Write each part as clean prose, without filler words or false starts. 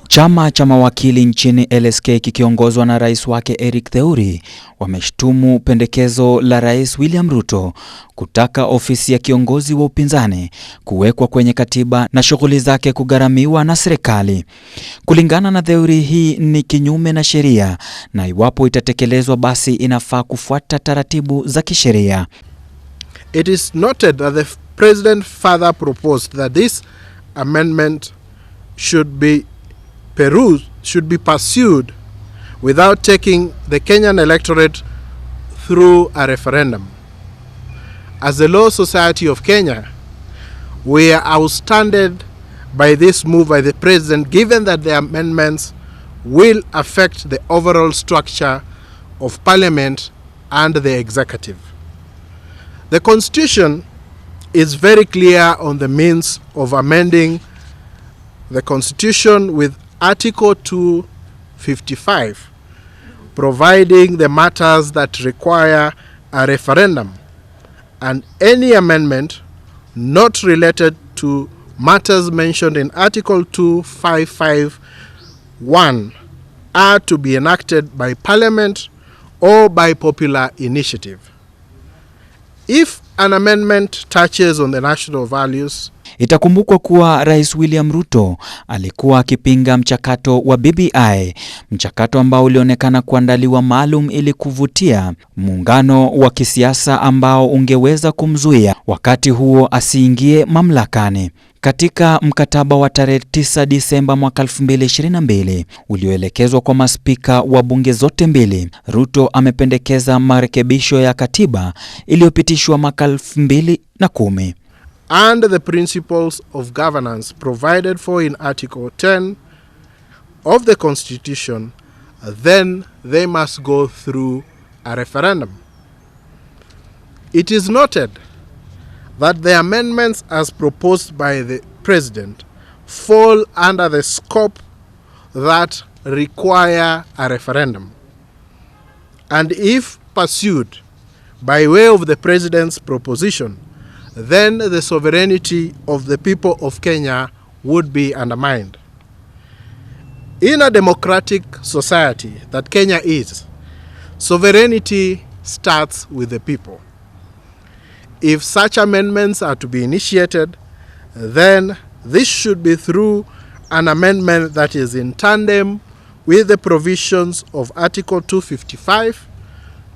Chama cha Mawakili nchini LSK kikiongozwa na rais wake Theuri wameshtumu pendekezo la Rais William Ruto kutaka ofisi ya kiongozi wa upinzani kuwekwa kwenye katiba na shughuli zake kugharamiwa na serikali. Kulingana na Theuri, hii ni kinyume na sheria na iwapo itatekelezwa basi inafaa kufuata taratibu za kisheria. It is noted that the President further proposed that this amendment should be pursued without taking the Kenyan electorate through a referendum. As the Law Society of Kenya, we are astounded by this move by the President, given that the amendments will affect the overall structure of Parliament and the Executive. The Constitution is very clear on the means of amending the Constitution with Article 255, providing the matters that require a referendum, and any amendment not related to matters mentioned in Article 255(1) are to be enacted by Parliament or by popular initiative. If an amendment touches on the national values. Itakumbukwa kuwa Rais William Ruto alikuwa akipinga mchakato wa BBI, mchakato ambao ulionekana kuandaliwa maalum ili kuvutia muungano wa kisiasa ambao ungeweza kumzuia wakati huo asiingie mamlakani. Katika mkataba wa tarehe 9 Disemba mwaka 2022 ulioelekezwa kwa maspika wa bunge zote mbili, Ruto amependekeza marekebisho ya katiba iliyopitishwa mwaka 2010. And the principles of governance provided for in Article 10 of the Constitution, then they must go through a referendum. It is noted that the amendments as proposed by the President fall under the scope that require a referendum. And if pursued by way of the President's proposition, then the sovereignty of the people of Kenya would be undermined. In a democratic society that Kenya is, sovereignty starts with the people. If such amendments are to be initiated, then this should be through an amendment that is in tandem with the provisions of Article 255,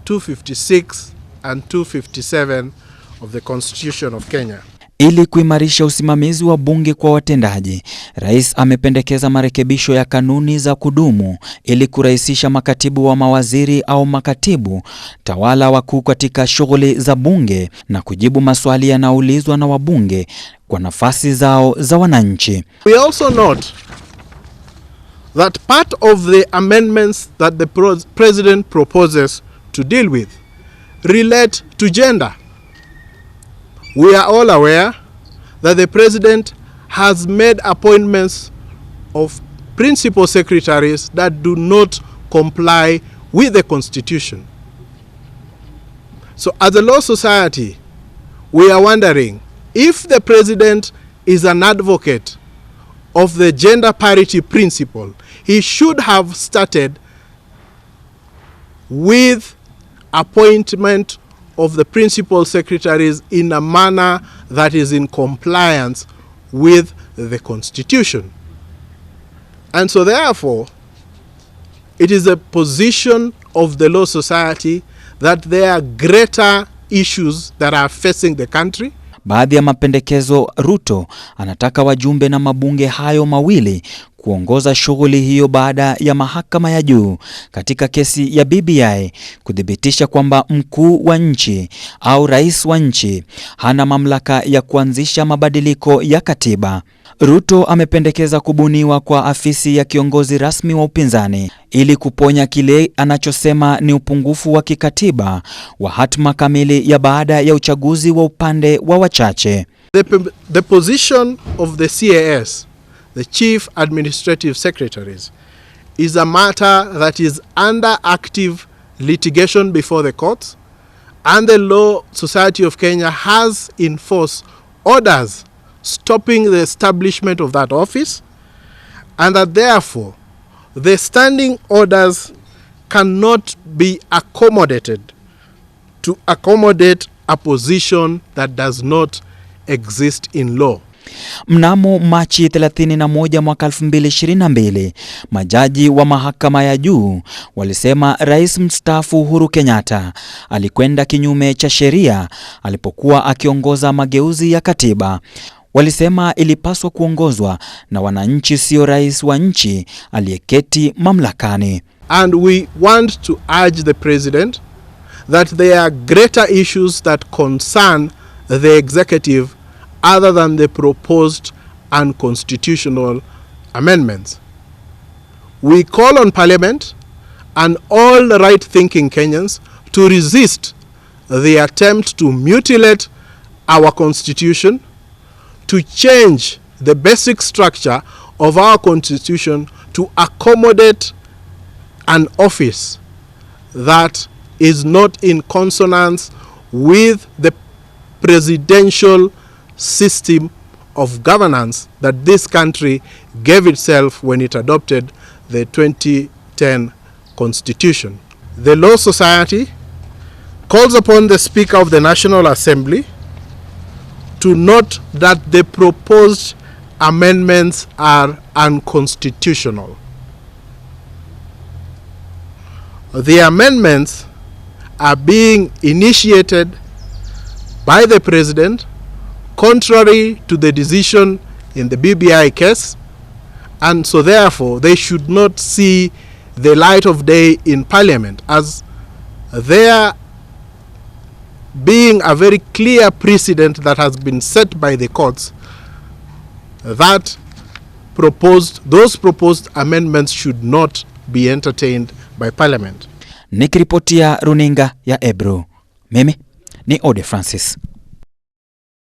256, and 257 of the Constitution of Kenya. Ili kuimarisha usimamizi wa bunge kwa watendaji, Rais amependekeza marekebisho ya kanuni za kudumu ili kurahisisha makatibu wa mawaziri au makatibu tawala wakuu katika shughuli za bunge na kujibu maswali yanayoulizwa na wabunge kwa nafasi zao za wananchi. We also note that part of the amendments that the President proposes to deal with relate to gender. We are all aware that the President has made appointments of principal secretaries that do not comply with the Constitution. So as a law society, we are wondering if the President is an advocate of the gender parity principle, he should have started with appointment of the principal secretaries in a manner that is in compliance with the Constitution. And so therefore, it is a position of the law society that there are greater issues that are facing the country. Baadhi ya mapendekezo, Ruto anataka wajumbe na mabunge hayo mawili kuongoza shughuli hiyo baada ya mahakama ya juu katika kesi ya BBI kudhibitisha kwamba mkuu wa nchi au rais wa nchi hana mamlaka ya kuanzisha mabadiliko ya katiba. Ruto amependekeza kubuniwa kwa afisi ya kiongozi rasmi wa upinzani ili kuponya kile anachosema ni upungufu wa kikatiba wa hatma kamili ya baada ya uchaguzi wa upande wa wachache. The position of the CAS, the Chief Administrative Secretaries, is a matter that is under active litigation before the courts, and the Law Society of Kenya has in force orders stopping the establishment of that office and that therefore the standing orders cannot be accommodated to accommodate a position that does not exist in law. Mnamo Machi 31 mwaka 2022, majaji wa mahakama ya juu walisema Rais mstaafu Uhuru Kenyatta alikwenda kinyume cha sheria alipokuwa akiongoza mageuzi ya katiba. Walisema ilipaswa kuongozwa na wananchi, sio rais wa nchi aliyeketi mamlakani. And we want to urge the president that there are greater issues that concern the executive other than the proposed unconstitutional amendments. We call on Parliament and all right-thinking Kenyans to resist the attempt to mutilate our constitution, to change the basic structure of our constitution to accommodate an office that is not in consonance with the presidential system of governance that this country gave itself when it adopted the 2010 Constitution. The Law Society calls upon the Speaker of the National Assembly to note that the proposed amendments are unconstitutional. The amendments are being initiated by the President contrary to the decision in the BBI case, and so therefore they should not see the light of day in Parliament, as there being a very clear precedent that has been set by the courts that those proposed amendments should not be entertained by Parliament. Nikiripotia runinga ya Ebro, mimi ni Ode Francis.